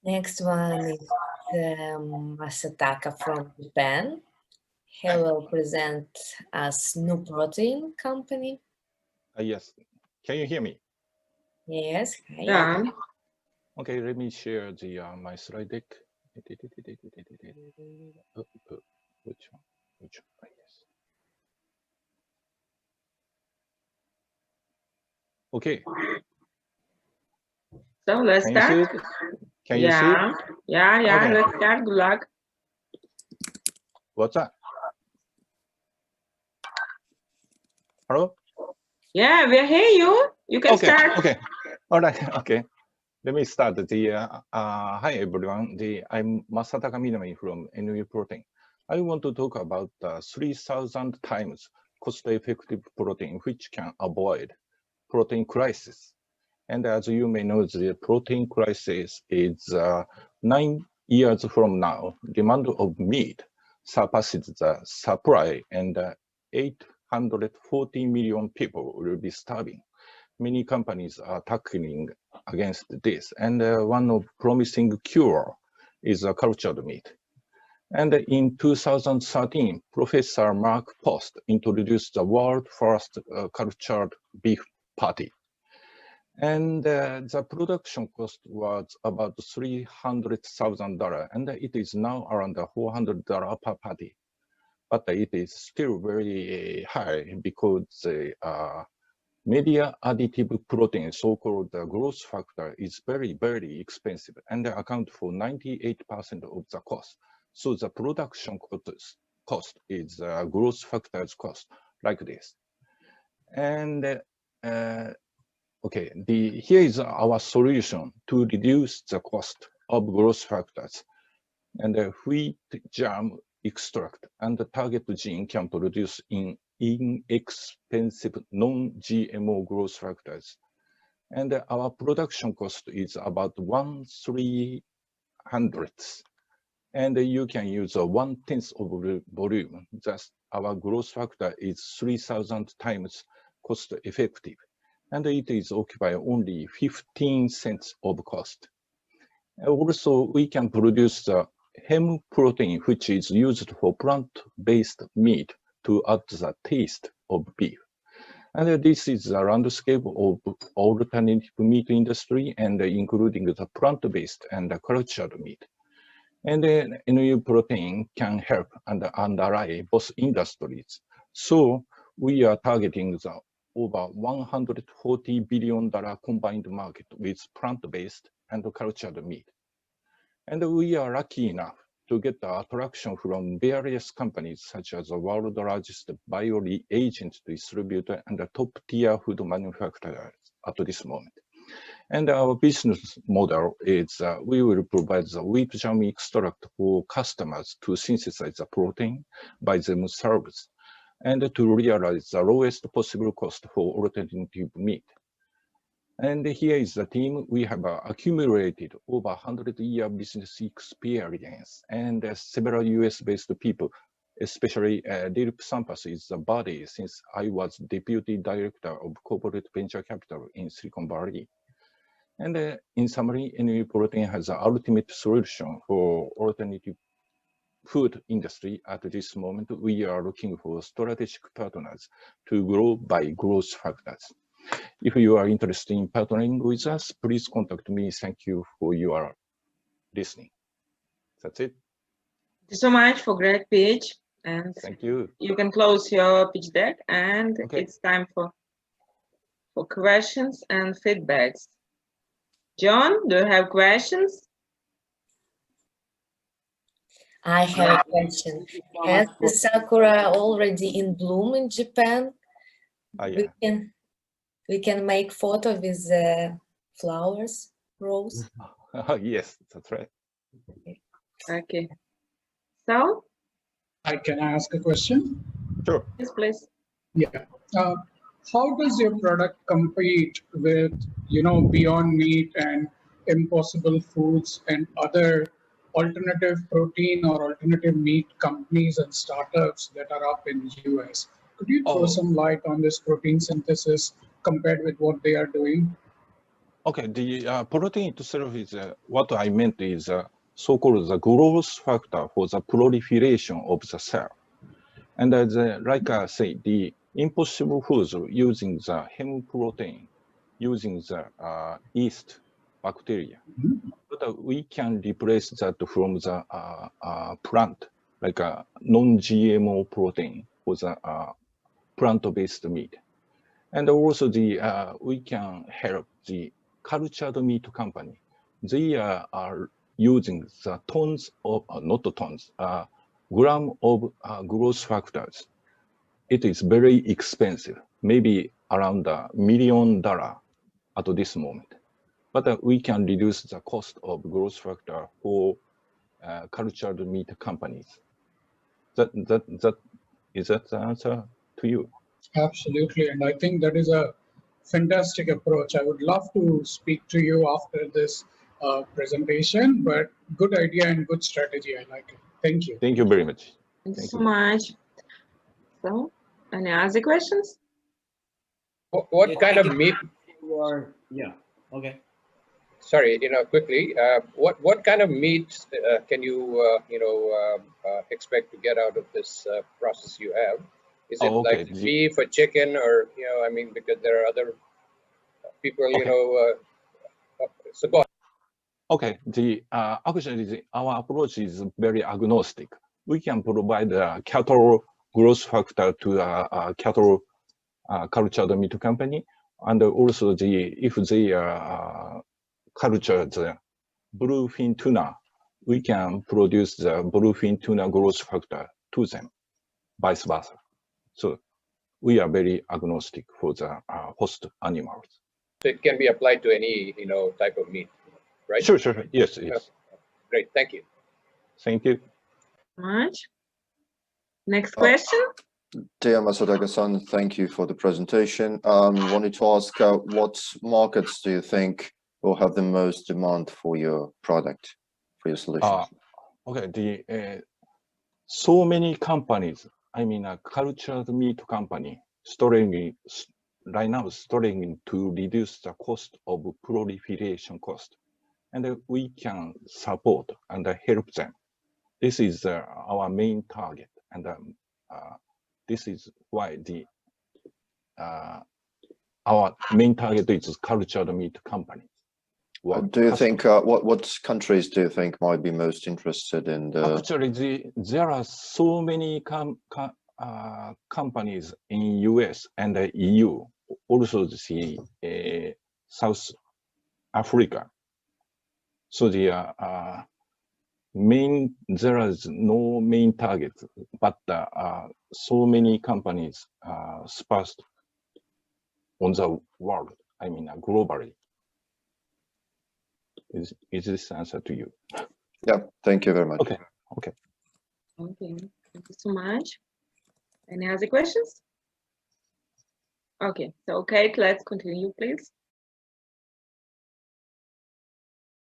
Next one is Masataka from Japan. He will present as NUProtein company. Yes. Can you hear me? Yes. Hi. Yeah. Okay, let me share the my slide deck. Which one? Which one? Yes. Okay. So let's Can you see start. it? Can you see it? Yeah. Okay. Let's start. Good luck. What's that? Hello? Yeah, we hear you. You can Okay. start. Okay. All right. Okay. Let me start. Hi everyone. I'm Masataka Minami from NUProtein. I want to talk about 3,000 times cost-effective protein which can avoid protein crisis. And as you may know, the protein crisis is 9 years from now. Demand of meat surpasses the supply, and 840 million people will be starving. Many companies are tackling against this, and one of promising cure is cultured meat. And in 2013, Professor Mark Post introduced the world first cultured beef patty. And the production cost was about $300,000, and it is now around $400 per patty. But it is still very high because media additive protein, so-called growth factor, is very, very expensive and account for 98% of the cost. So the production cost is growth factor's cost, like this. And okay, here is our solution to reduce the cost of growth factors. And wheat germ extract and the target gene can produce inexpensive non-GMO growth factors. And our production cost is about 1/300. And you can use 1/10 of the volume. Thus, our growth factor is 3,000 times cost effective. And it is occupy only 15 cents of cost. Also, we can produce the heme protein, which is used for plant-based meat to add the taste of beef. And this is the landscape of alternative meat industry, and including the plant-based and the cultured meat. And then NUProtein can help and underlie both industries. So we are targeting the over $140 billion combined market with plant-based and cultured meat. And we are lucky enough to get the attraction from various companies such as the world's largest bioreagent distributor and the top-tier food manufacturers at this moment. And our business model is we will provide the wheat germ extract for customers to synthesize the protein by themselves and to realize the lowest possible cost for alternative meat. And here is the team. We have accumulated over 100-year business experience and several US-based people, especially Dilip Sampas is the body since I was deputy director of corporate venture capital in Silicon Valley. And in summary, NUProtein has the ultimate solution for alternative food industry. At this moment, we are looking for strategic partners to grow by growth factors. If you are interested in partnering with us, please contact me. Thank you for your listening. That's it. Thank you so much for great pitch. And thank you. You can close your pitch deck, and okay. It's time for questions and feedbacks. John, do you have questions? I have a question. Has the sakura already in bloom in Japan? Yeah. We can make photo with the flowers, rose. Yes, that's right. Okay. So? I can ask a question? Sure. Yes, please. Yeah. How does your product compete with, Beyond Meat and Impossible Foods and other alternative protein or alternative meat companies and startups that are up in the US? Could you throw some light on this protein synthesis compared with what they are doing? Okay, the protein itself is what I meant is so-called the growth factor for the proliferation of the cell. And as like I say, the impossible foods using the NUProtein, using the yeast bacteria, but we can replace that from the plant, like a non-GMO protein for the plant-based meat. And also the we can help the cultured meat company. They are using the tons of, not tons, gram of growth factors. It is very expensive, maybe around $1 million at this moment. But we can reduce the cost of growth factor for cultured meat companies. Is that the answer to you? Absolutely, and I think that is a fantastic approach. I would love to speak to you after this presentation, but good idea and good strategy. I like it. Thank you. Thank you very much. Thank you Thank so you. much. So, any other questions? What kind of meat? Yeah. Okay. Sorry, quickly. What kind of meat can you expect to get out of this process you have? Is it Okay. like beef or chicken, or I mean, because there are other people, Okay. So go on. Okay, actually our approach is very agnostic. We can provide cattle growth factor to a cattle cultured meat company, and also if they culture the bluefin tuna, we can produce the bluefin tuna growth factor to them, vice versa. So we are very agnostic for the host animals. So it can be applied to any type of meat, right? Sure. Yes. Great, thank you. Thank you. Much. Next question. Dear Masataka-san, thank you for the presentation. Wanted to ask what markets do you think will have the most demand for your product, for your solution? Okay, so many companies, I mean a cultured meat company, right now struggling to reduce the cost of proliferation cost. And we can support and help them. This is our main target. And this is why our main target is cultured meat company. Do you think, what countries do you think might be most interested in the... Actually, there are so many companies in US and the EU, also the South Africa. So there is no main target, but so many companies sparse on the world, I mean globally. Is this answer to you? Yeah, thank you very much. Okay. Okay, thank you so much. Any other questions? Okay, so Kate, let's continue, please.